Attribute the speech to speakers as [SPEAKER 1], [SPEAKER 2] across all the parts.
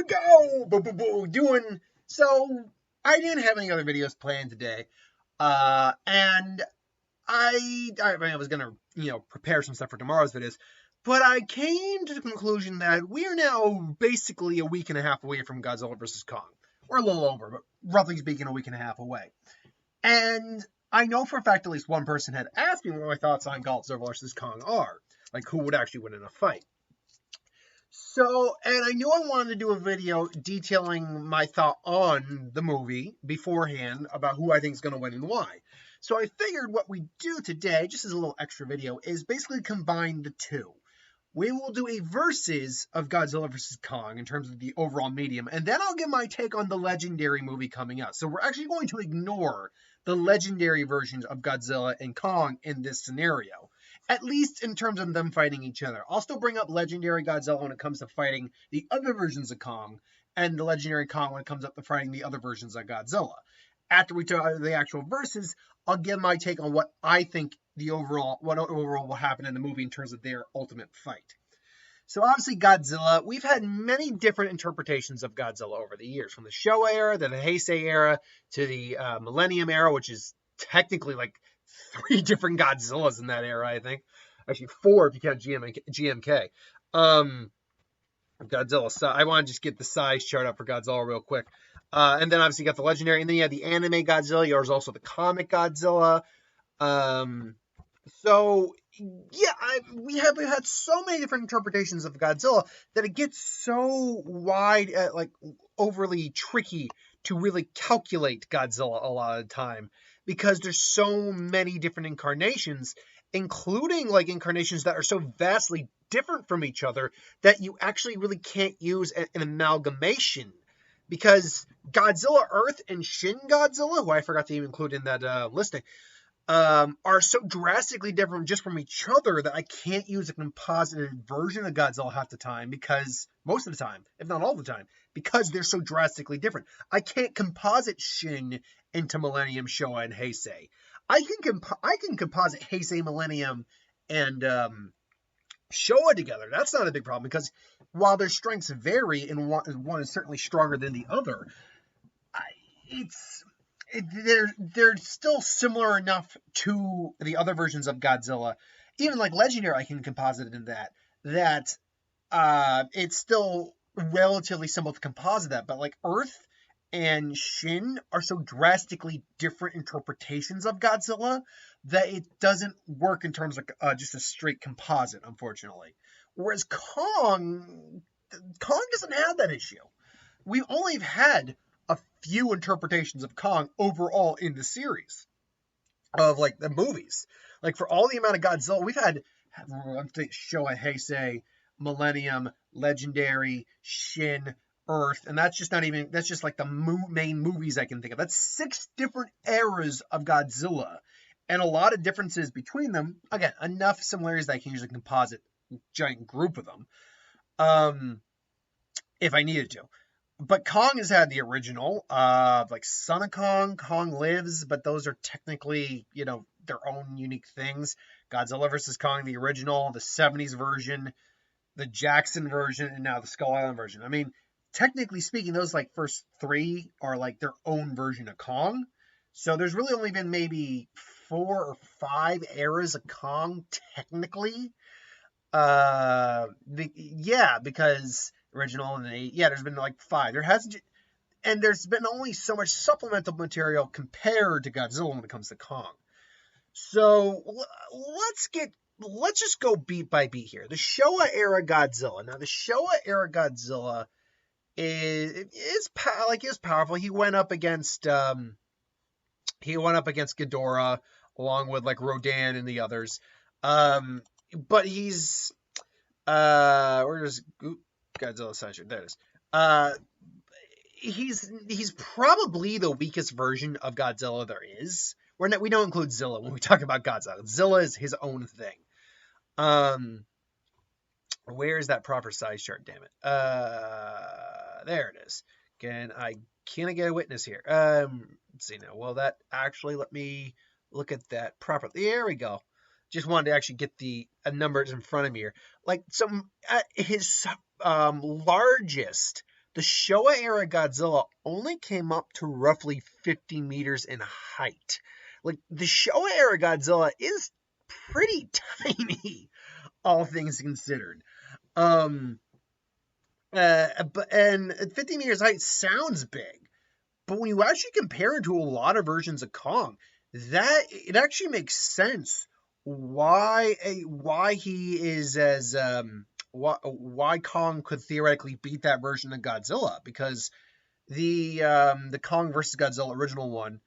[SPEAKER 1] we go! Boo, boo, boo, doing... So, I didn't have any other videos planned today. And I was going to, prepare some stuff for tomorrow's videos. But I came to the conclusion that we are now basically a week and a half away from Godzilla vs. Kong. Or a little over, but roughly speaking, a week and a half away. And I know for a fact at least one person had asked me what my thoughts on Godzilla vs. Kong are. Like, who would actually win in a fight. So, and I knew I wanted to do a video detailing my thought on the movie beforehand about who I think is going to win and why. So I figured what we do today, just as a little extra video, is basically combine the two. We will do a versus of Godzilla vs. Kong in terms of the overall medium, and then I'll give my take on the legendary movie coming out. So we're actually going to ignore the legendary versions of Godzilla and Kong in this scenario, at least in terms of them fighting each other. I'll still bring up legendary Godzilla when it comes to fighting the other versions of Kong, and the legendary Kong when it comes up to fighting the other versions of Godzilla. After we talk the actual verses, I'll give my take on what I think what overall will happen in the movie in terms of their ultimate fight. So obviously Godzilla, we've had many different interpretations of Godzilla over the years, from the Showa era, to the Heisei era, to the Millennium era, which is technically like 3 different Godzillas in that era, I think. Actually 4 if you count GMK. Godzilla, I want to just get the size chart up for Godzilla real quick. And then obviously you got the legendary, and then you have the anime Godzilla. There's also the comic Godzilla. So yeah, we've had so many different interpretations of Godzilla that it gets so wide, like overly tricky to really calculate Godzilla a lot of the time, because there's so many different incarnations, including like incarnations that are so vastly different from each other that you actually really can't use an amalgamation. Because Godzilla Earth and Shin Godzilla, who I forgot to even include in that listing, are so drastically different just from each other that I can't use a composited version of Godzilla half the time, because most of the time, if not all the time, because they're so drastically different. I can't composite Shin into Millennium, Showa, and Heisei. I can composite Heisei, Millennium, and Showa together. That's not a big problem, because while their strengths vary and one is certainly stronger than the other, they're still similar enough to the other versions of Godzilla. Even like Legendary, I can composite it in that it's still relatively simple to composite that. But like Earth and Shin are so drastically different interpretations of Godzilla that it doesn't work in terms of just a straight composite, unfortunately. Whereas Kong doesn't have that issue. We've only had a few interpretations of Kong overall in the series of like the movies. Like for all the amount of Godzilla, we've had Showa, Heisei, Millennium, Legendary, Shin, Earth, and that's just like the main movies I can think of. That's 6 different eras of Godzilla, and a lot of differences between them. Again, enough similarities that I can usually composite a giant group of them, if I needed to. But Kong has had the original, like Son of Kong, Kong Lives, but those are technically, their own unique things. Godzilla vs. Kong, the original, the 70s version, the Jackson version, and now the Skull Island version. I mean, technically speaking, those like first 3 are like their own version of Kong. So there's really only been maybe 4 or 5 eras of Kong, technically. Because original and 8, there's been like 5. There's been only so much supplemental material compared to Godzilla when it comes to Kong. So let's just go beat by beat here. The Showa era Godzilla. Now the Showa era Godzilla is powerful. He went up against Ghidorah along with like Rodan and the others. But he's where's Godzilla Sunshine? There it is. He's probably the weakest version of Godzilla there is. We don't include Zilla when we talk about Godzilla. Zilla is his own thing. Where is that proper size chart? Damn it. There it is. Can I get a witness here? Let's see now. Well, that actually, let me look at that properly. There we go. Just wanted to actually get the numbers in front of me here. Like his largest The Showa era Godzilla only came up to roughly 50 meters in height. Like, the Showa era Godzilla is pretty tiny, all things considered. And 50 meters height sounds big, but when you actually compare it to a lot of versions of Kong, it actually makes sense why he is as why Kong could theoretically beat that version of Godzilla, because the Kong versus Godzilla original one,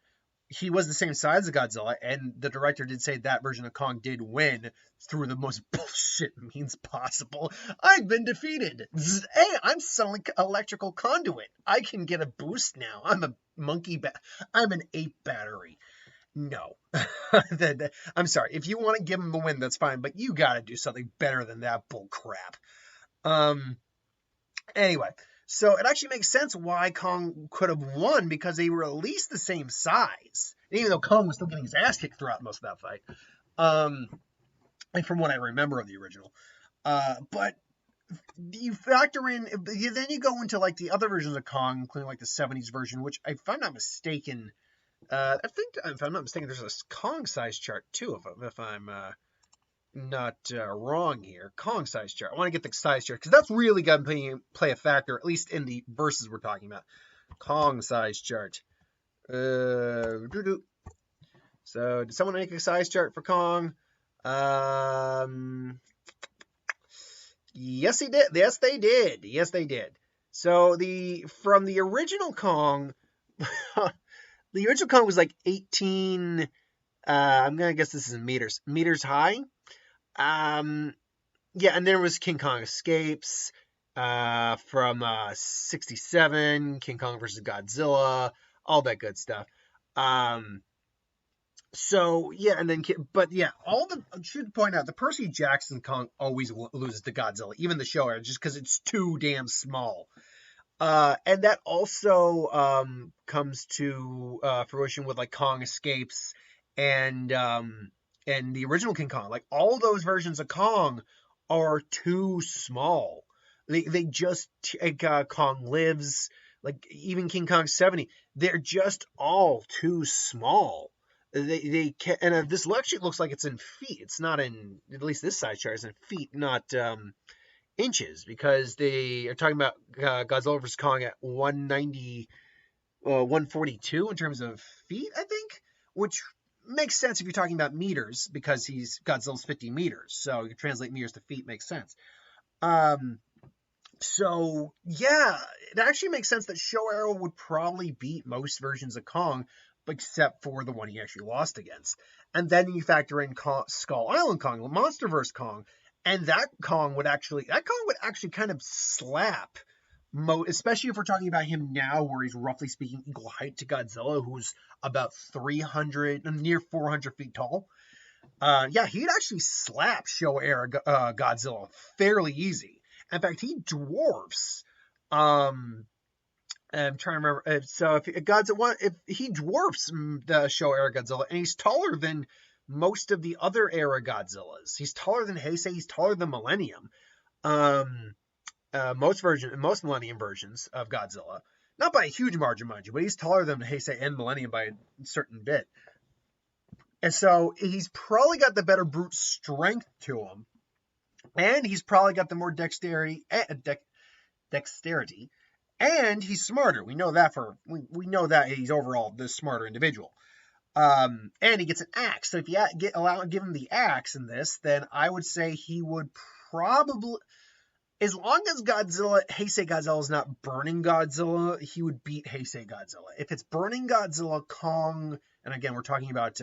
[SPEAKER 1] he was the same size as Godzilla, and the director did say that version of Kong did win through the most bullshit means possible. I've been defeated. Hey, I'm selling electrical conduit. I can get a boost now. I'm a I'm an ape battery. No. I'm sorry. If you want to give him the win, that's fine, but you gotta do something better than that bull crap. Anyway, so it actually makes sense why Kong could have won, because they were at least the same size. Even though Kong was still getting his ass kicked throughout most of that fight. And from what I remember of the original. But you factor in, then you go into like the other versions of Kong, including like the 70s version, which, if I'm not mistaken, I think, if I'm not mistaken, there's a Kong size chart too, if I'm not wrong here. Kong size chart. I want to get the size chart, because that's really going to play a factor, at least in the verses we're talking about. Kong size chart. So, did someone make a size chart for Kong? Yes, he did. Yes, they did. Yes, they did. So from the original Kong, the original Kong was like 18. I'm gonna guess this is in meters high. Yeah, and there was King Kong Escapes from 67, King Kong versus Godzilla, all that good stuff. So yeah, and then, but yeah, I should point out, the Percy Jackson Kong always loses to Godzilla, even the show era, just because it's too damn small. And that also comes to fruition with like Kong Escapes and the original King Kong. Like, all those versions of Kong are too small. They just Kong Lives, like even King Kong 70, they're just all too small. They can, and this actually looks like it's in feet. It's not in, at least this size chart is in feet, not inches, because they are talking about Godzilla vs. Kong at 190, 142 in terms of feet, I think, which makes sense if you're talking about meters, because Godzilla's 50 meters, so you translate meters to feet, makes sense. So yeah, it actually makes sense that Showa Era would probably beat most versions of Kong, except for the one he actually lost against. And then you factor in Skull Island Kong, Monsterverse Kong, and that Kong would actually kind of slap, especially if we're talking about him now, where he's roughly speaking equal height to Godzilla, who's about 300, near 400 feet tall. Yeah, he'd actually slap Showa Era Godzilla fairly easy. In fact, he dwarfs. I'm trying to remember. So if he dwarfs the Showa Era Godzilla, and he's taller than most of the other era Godzillas. He's taller than Heisei. He's taller than Millennium. Most Millennium versions of Godzilla, not by a huge margin, mind you, but he's taller than Heisei and Millennium by a certain bit. And so he's probably got the better brute strength to him, and he's probably got the more dexterity. And he's smarter. We know that we know that he's overall the smarter individual. And he gets an axe. So if you give him the axe in this, then I would say he would probably, as long as Heisei Godzilla is not burning Godzilla, he would beat Heisei Godzilla. If it's burning Godzilla, Kong, and again we're talking about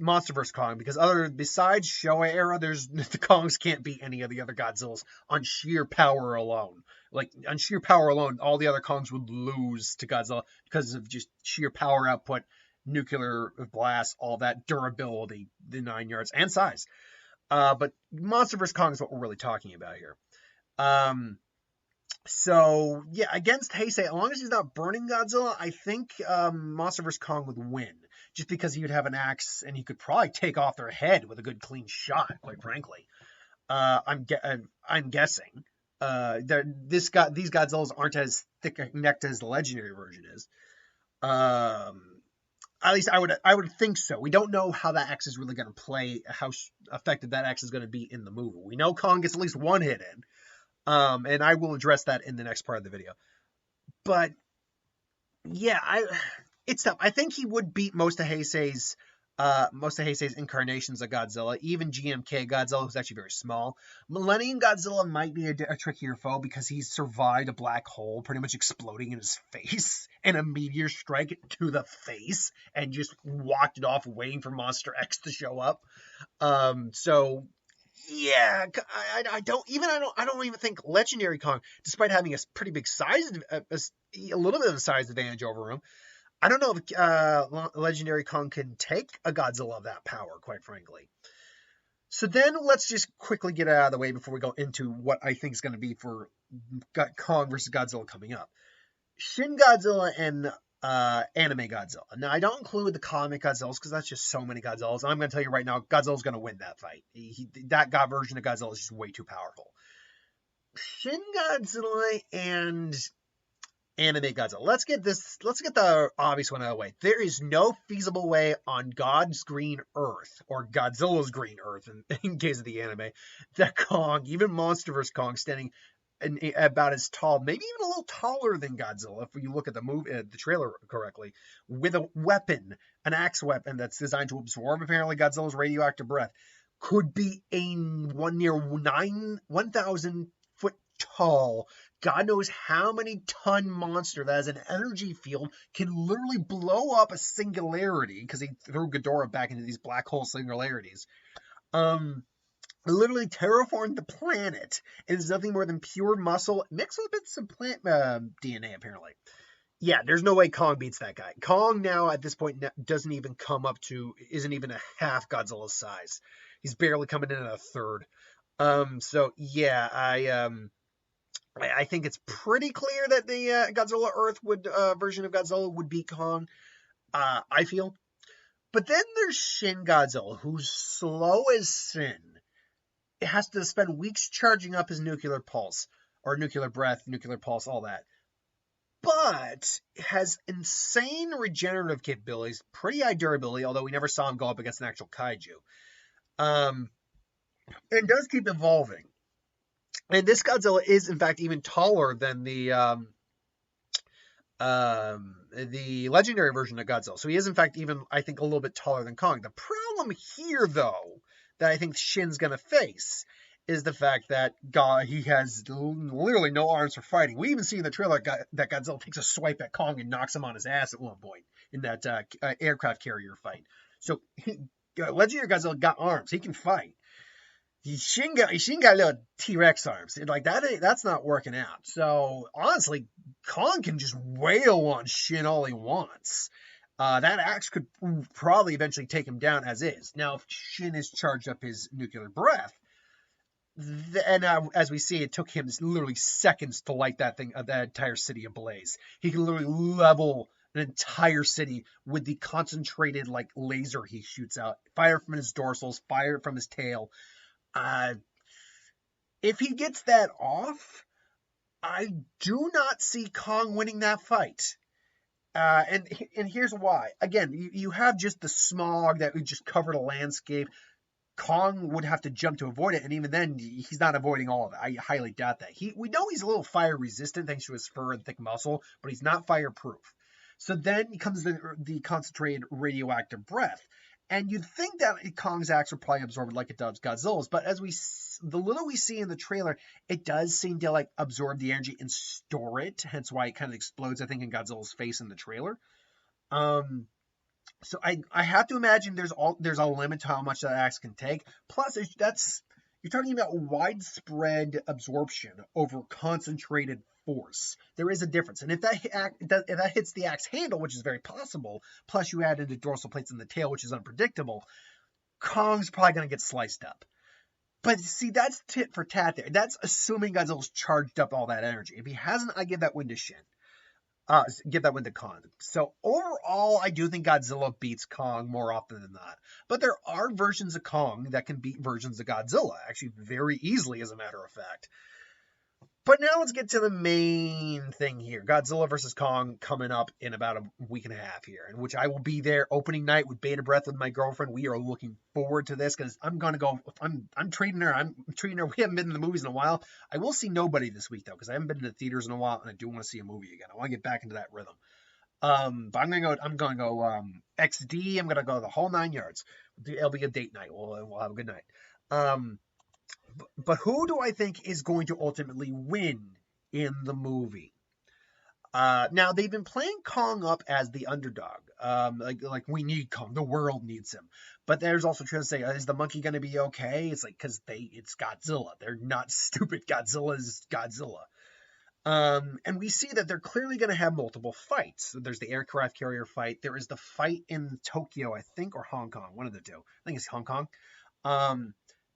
[SPEAKER 1] Monsterverse Kong, because besides Showa Era, the Kongs can't beat any of the other Godzillas on sheer power alone. Like, on sheer power alone, all the other Kongs would lose to Godzilla because of just sheer power output, nuclear blast, all that durability, the 9 yards, and size. But Monsterverse Kong is what we're really talking about here. So yeah, against Heisei, as long as he's not burning Godzilla, I think Monsterverse Kong would win, just because he would have an axe and he could probably take off their head with a good clean shot, quite frankly. I'm guessing. these Godzillas aren't as thick-necked as the legendary version is. At least I would think so. We don't know how that X is really going to play, how effective that X is going to be in the movie. We know Kong gets at least one hit in, and I will address that in the next part of the video. But yeah, it's tough. I think he would beat most of Heisei's incarnations of Godzilla, even GMK Godzilla, who's actually very small. Millennium Godzilla might be a trickier foe because he's survived a black hole pretty much exploding in his face and a meteor strike to the face and just walked it off waiting for Monster X to show up. So yeah, I don't even think Legendary Kong, despite having a pretty big size, a little bit of a size advantage over him, I don't know if Legendary Kong can take a Godzilla of that power, quite frankly. So then let's just quickly get it out of the way before we go into what I think is going to be for Kong versus Godzilla coming up. Shin Godzilla and anime Godzilla. Now, I don't include the comic Godzillas because that's just so many Godzillas. And I'm going to tell you right now, Godzilla's going to win that fight. That version of Godzilla is just way too powerful. Shin Godzilla and anime Godzilla. Let's get the obvious one out of the way. There is no feasible way on God's green earth, or Godzilla's green earth in case of the anime, that Kong, even Monster vs. Kong, standing about as tall, maybe even a little taller than Godzilla, if you look at the movie, the trailer correctly, with a weapon, an axe weapon that's designed to absorb apparently Godzilla's radioactive breath, could be a near 1,000 foot tall, God knows how many ton monster that has an energy field, can literally blow up a singularity, because he threw Ghidorah back into these black hole singularities. Literally terraformed the planet. It is nothing more than pure muscle mixed with bits of plant DNA, apparently. Yeah, there's no way Kong beats that guy. Kong now, at this point, isn't even a half Godzilla's size. He's barely coming in at a third. So yeah, I think it's pretty clear that the Godzilla Earth version of Godzilla would beat Kong. I feel. But then there's Shin Godzilla, who's slow as sin. It has to spend weeks charging up his nuclear pulse, or nuclear breath, nuclear pulse, all that. But has insane regenerative capabilities, pretty high durability, although we never saw him go up against an actual kaiju. And does keep evolving. And this Godzilla is, in fact, even taller than the legendary version of Godzilla. So he is, in fact, even, I think, a little bit taller than Kong. The problem here, though, that I think Shin's going to face is the fact that he has literally no arms for fighting. We even see in the trailer that Godzilla takes a swipe at Kong and knocks him on his ass at one point in that aircraft carrier fight. So legendary Godzilla got arms. He can fight. Shin got little T-Rex arms. Like that's not working out. So honestly, Kong can just wail on Shin all he wants. That axe could probably eventually take him down as is. Now, if Shin has charged up his nuclear breath, and as we see, it took him literally seconds to light that entire city ablaze. He can literally level an entire city with the concentrated laser he shoots out. Fire from his dorsals, fire from his tail. If he gets that off, I do not see Kong winning that fight. And here's why. Again, you have just the smog that would just cover the landscape. Kong would have to jump to avoid it, and even then, he's not avoiding all of it. I highly doubt that. We know he's a little fire resistant thanks to his fur and thick muscle, but he's not fireproof. So then comes the concentrated radioactive breath. And you'd think that Kong's axe would probably absorb it like it does Godzilla's, but the little we see in the trailer, it does seem to absorb the energy and store it. Hence why it kind of explodes, I think, in Godzilla's face in the trailer. So I have to imagine there's a limit to how much that axe can take. Plus, you're talking about widespread absorption over concentrated force. There is a difference, and if that hits the axe handle, which is very possible, plus you add in the dorsal plates in the tail, which is unpredictable, Kong's probably going to get sliced up. But see, that's tit for tat there. That's assuming Godzilla's charged up all that energy. If he hasn't, I give that win to Shin. Give that win to Kong. So overall, I do think Godzilla beats Kong more often than not. But there are versions of Kong that can beat versions of Godzilla, actually very easily, as a matter of fact. But now let's get to the main thing here. Godzilla vs. Kong coming up in about a week and a half here, in which I will be there opening night with bated breath with my girlfriend. We are looking forward to this because I'm gonna go. I'm treating her. I'm treating her. We haven't been in the movies in a while. I will see Nobody this week though because I haven't been to the theaters in a while, and I do want to see a movie again. I want to get back into that rhythm. But I'm gonna go XD. I'm gonna go the whole 9 yards. It'll be a date night. We'll have a good night. But who do I think is going to ultimately win in the movie? Now they've been playing Kong up as the underdog. Like we need Kong, the world needs him. But there's also trying to say, is the monkey going to be okay? It's like because it's Godzilla. They're not stupid. Godzilla is Godzilla. And we see that they're clearly going to have multiple fights. There's the aircraft carrier fight. There is the fight in Tokyo, I think, or Hong Kong. One of the two. I think it's Hong Kong.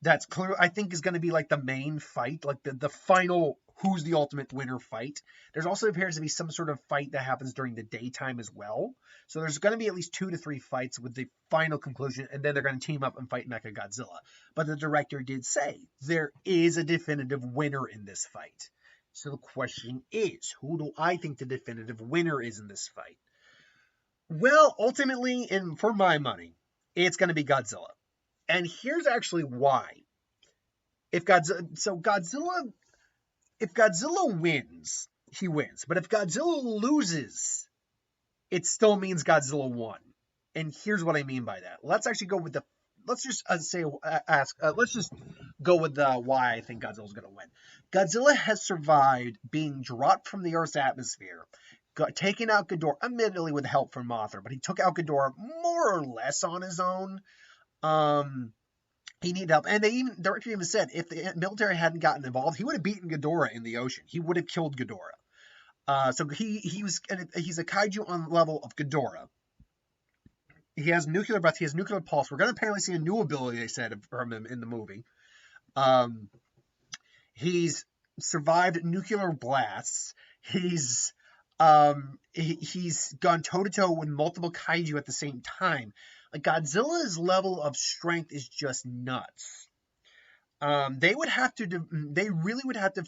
[SPEAKER 1] That's clear. I think is going to be like the main fight, like the final who's the ultimate winner fight. There's also appears to be some sort of fight that happens during the daytime as well. So there's going to be at least 2 to 3 fights with the final conclusion, and then they're going to team up and fight Mechagodzilla. But the director did say there is a definitive winner in this fight. So the question is, who do I think the definitive winner is in this fight? Well, ultimately, and for my money, it's going to be Godzilla. And here's actually why. If Godzilla wins, he wins. But if Godzilla loses, it still means Godzilla won. And here's what I mean by that. Let's actually go with let's just go with why I think Godzilla's going to win. Godzilla has survived being dropped from the Earth's atmosphere, taking out Ghidorah, admittedly with help from Mothra, but he took out Ghidorah more or less on his own. He needed help, and director even said if the military hadn't gotten involved, he would have beaten Ghidorah in the ocean. He would have killed Ghidorah. So he's a kaiju on the level of Ghidorah. He has nuclear breath. He has nuclear pulse. We're going to apparently see a new ability, they said, from him in the movie. He's survived nuclear blasts. He's gone toe-to-toe with multiple kaiju at the same time. Like Godzilla's level of strength is just nuts. They really would have to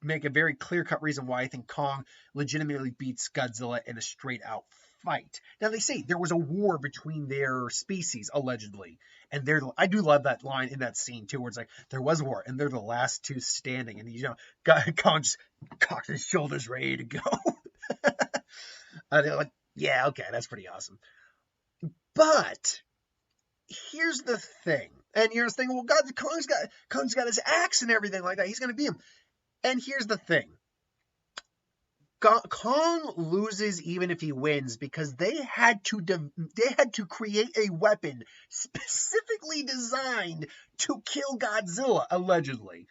[SPEAKER 1] make a very clear-cut reason why I think Kong legitimately beats Godzilla in a straight-out fight. Now they say there was a war between their species allegedly, and I do love that line in that scene too, where it's like there was war and they're the last two standing, and Kong just cocks his shoulders, ready to go. They're like, yeah, okay, that's pretty awesome. But here's the thing, and you're thinking, well, God, Kong's got his axe and everything like that. He's gonna beat him. And here's the thing. Kong loses even if he wins because they had to create a weapon specifically designed to kill Godzilla, allegedly,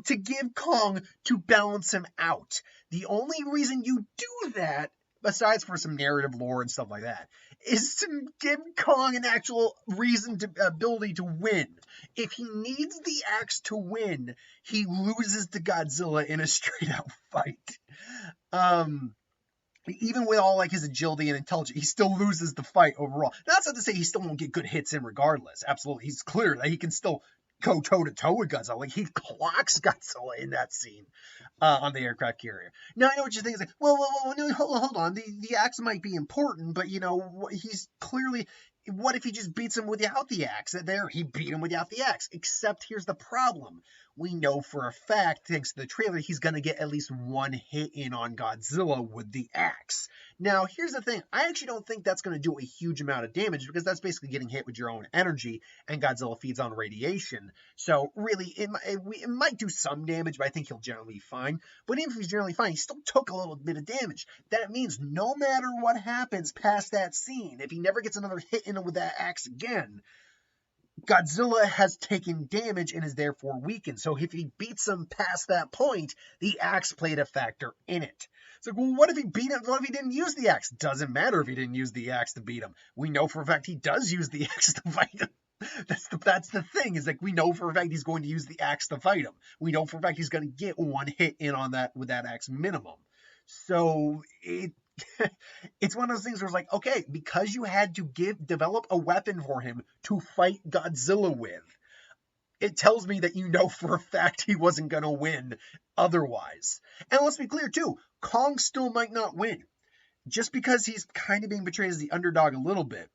[SPEAKER 1] to give Kong to balance him out. The only reason you do that, besides for some narrative lore and stuff like that, is to give Kong an actual ability to win. If he needs the axe to win, he loses to Godzilla in a straight-out fight. Even with all like his agility and intelligence, he still loses the fight overall. That's not to say he still won't get good hits in regardless. Absolutely, he's clear that he can still go toe-to-toe with Godzilla. Like, he clocks Godzilla in that scene on the aircraft carrier. Now, I know what you think. It's like, well, no, hold on. The axe might be important, but, he's clearly... What if he just beats him without the axe? He beat him without the axe. Except here's the problem. We know for a fact, thanks to the trailer, he's going to get at least one hit in on Godzilla with the axe. Now, here's the thing. I actually don't think that's going to do a huge amount of damage because that's basically getting hit with your own energy, and Godzilla feeds on radiation. So, really, it might do some damage, but I think he'll generally be fine. But even if he's generally fine, he still took a little bit of damage. That means no matter what happens past that scene, if he never gets another hit in him with that axe again, Godzilla has taken damage and is therefore weakened. So if he beats him past that point, the axe played a factor in it. It's like, well, what if he beat him? What if he didn't use the axe? Doesn't matter if he didn't use the axe to beat him. We know for a fact he does use the axe to fight him. That's the thing, is like we know for a fact he's going to use the axe to fight him. We know for a fact he's going to get one hit in on that with that axe minimum. So it's one of those things where it's like, okay, because you had to develop a weapon for him to fight Godzilla with, it tells me that you know for a fact he wasn't going to win otherwise. And let's be clear, too, Kong still might not win. Just because he's kind of being portrayed as the underdog a little bit.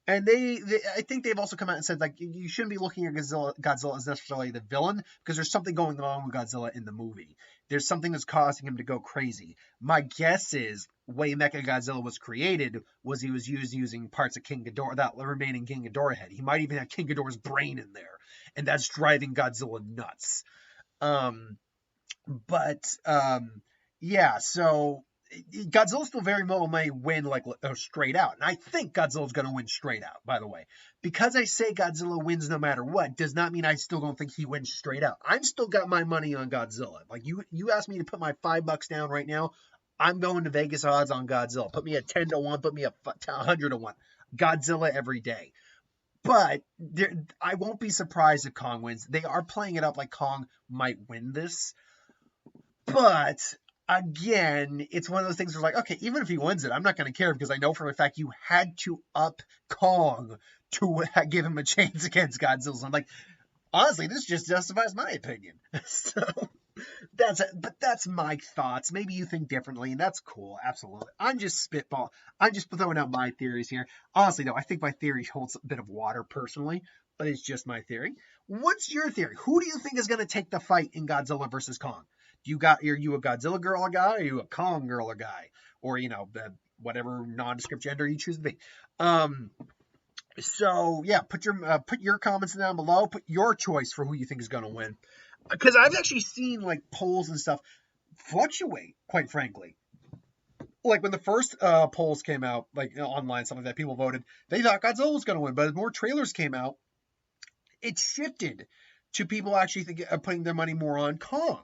[SPEAKER 1] And I think they've also come out and said, like, you shouldn't be looking at Godzilla as necessarily the villain, because there's something going on with Godzilla in the movie. There's something that's causing him to go crazy. My guess is, the way Mechagodzilla was created was he was using parts of King Ghidorah, that remaining King Ghidorah head. He might even have King Ghidorah's brain in there, and that's driving Godzilla nuts. Yeah, so Godzilla still very well may win like straight out. And I think Godzilla's going to win straight out, by the way. Because I say Godzilla wins no matter what, does not mean I still don't think he wins straight out. I've still got my money on Godzilla. Like, you asked me to put my $5 down right now, I'm going to Vegas odds on Godzilla. Put me at 10 to 1, put me at 100 to 1. Godzilla every day. But I won't be surprised if Kong wins. They are playing it up like Kong might win this. But again, it's one of those things where, like, okay, even if he wins it, I'm not going to care, because I know for a fact you had to up Kong to give him a chance against Godzilla. So I'm like, honestly, this just justifies my opinion. So that's my thoughts. Maybe you think differently, and that's cool. Absolutely. I'm just throwing out my theories here. Honestly, though, I think my theory holds a bit of water personally, but it's just my theory. What's your theory? Who do you think is going to take the fight in Godzilla versus Kong? Are you a Godzilla girl guy? Or are you a Kong girl guy? Or, whatever nondescript gender you choose to be. So yeah, put your comments down below. Put your choice for who you think is going to win. Because I've actually seen like polls and stuff fluctuate, quite frankly. Like when the first polls came out, like online, something that people voted, they thought Godzilla was going to win. But as more trailers came out, it shifted to people actually putting their money more on Kong.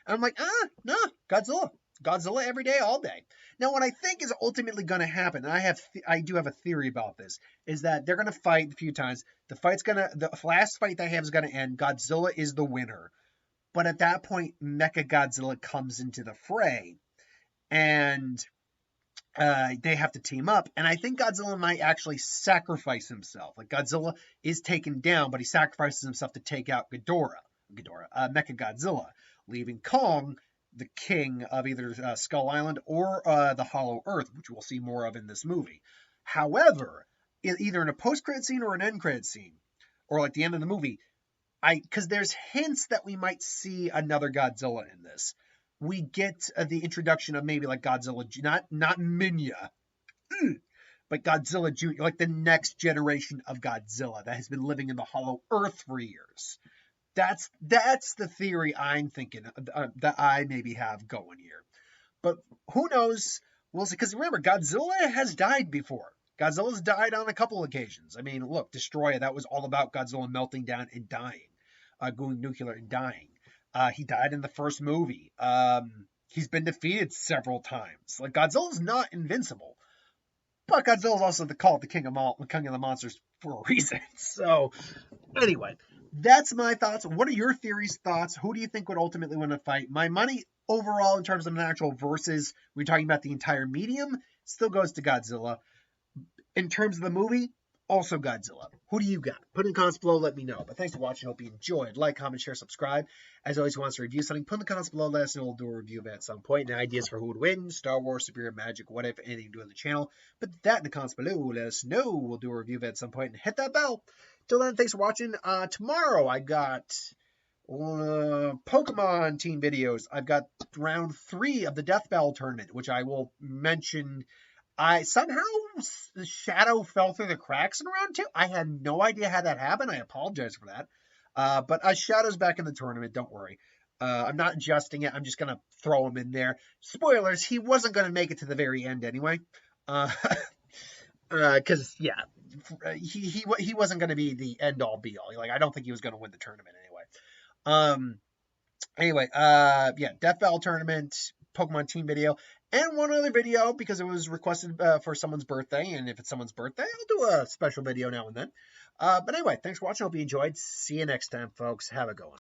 [SPEAKER 1] And I'm like, no, Godzilla. Godzilla every day, all day. Now, what I think is ultimately going to happen, and I do have a theory about this, is that they're going to fight a few times. The last fight they have is going to end. Godzilla is the winner. But at that point, Mechagodzilla comes into the fray. And they have to team up. And I think Godzilla might actually sacrifice himself. Like, Godzilla is taken down, but he sacrifices himself to take out Mechagodzilla, leaving Kong the king of either Skull Island or the Hollow Earth, which we'll see more of in this movie. However, either in a post-credit scene or an end-credit scene, or like the end of the movie, because there's hints that we might see another Godzilla in this. We get the introduction of maybe like Godzilla, not Minya, but Godzilla Jr., like the next generation of Godzilla that has been living in the Hollow Earth for years. That's the theory I'm thinking that I maybe have going here. But who knows? We'll see. Because remember, Godzilla has died before. Godzilla's died on a couple occasions. I mean, look, Destroya, that was all about Godzilla melting down and dying. Going nuclear and dying. He died in the first movie. He's been defeated several times. Like, Godzilla's not invincible. But Godzilla's also called the king of the monsters for a reason. So, anyway, that's my thoughts. What are your theories, thoughts? Who do you think would ultimately win a fight? My money overall in terms of an actual versus, we're talking about the entire medium, still goes to Godzilla. In terms of the movie, also Godzilla. Who do you got? Put in the comments below, let me know. But thanks for watching. Hope you enjoyed. Like, comment, share, subscribe. As always, if you want us to review something, put in the comments below. Let us know. We'll do a review of it at some point. And ideas for who would win, Star Wars, superhero, magic, whatever, anything to do on the channel. Put that in the comments below. Let us know. We'll do a review of it at some point. And hit that bell. Till then, thanks for watching. Tomorrow, I got Pokemon team videos. I've got round 3 of the Death Battle tournament, which I will mention. Somehow the shadow fell through the cracks in round 2. I had no idea how that happened. I apologize for that. But Shadow's back in the tournament. Don't worry. I'm not adjusting it. I'm just going to throw him in there. Spoilers, he wasn't going to make it to the very end anyway. Because, yeah, he wasn't going to be the end-all, be-all. Like, I don't think he was going to win the tournament anyway. Yeah, Death Battle tournament, Pokemon team video, and one other video because it was requested for someone's birthday, and if it's someone's birthday, I'll do a special video now and then. But anyway, thanks for watching. Hope you enjoyed. See you next time, folks. Have a good one.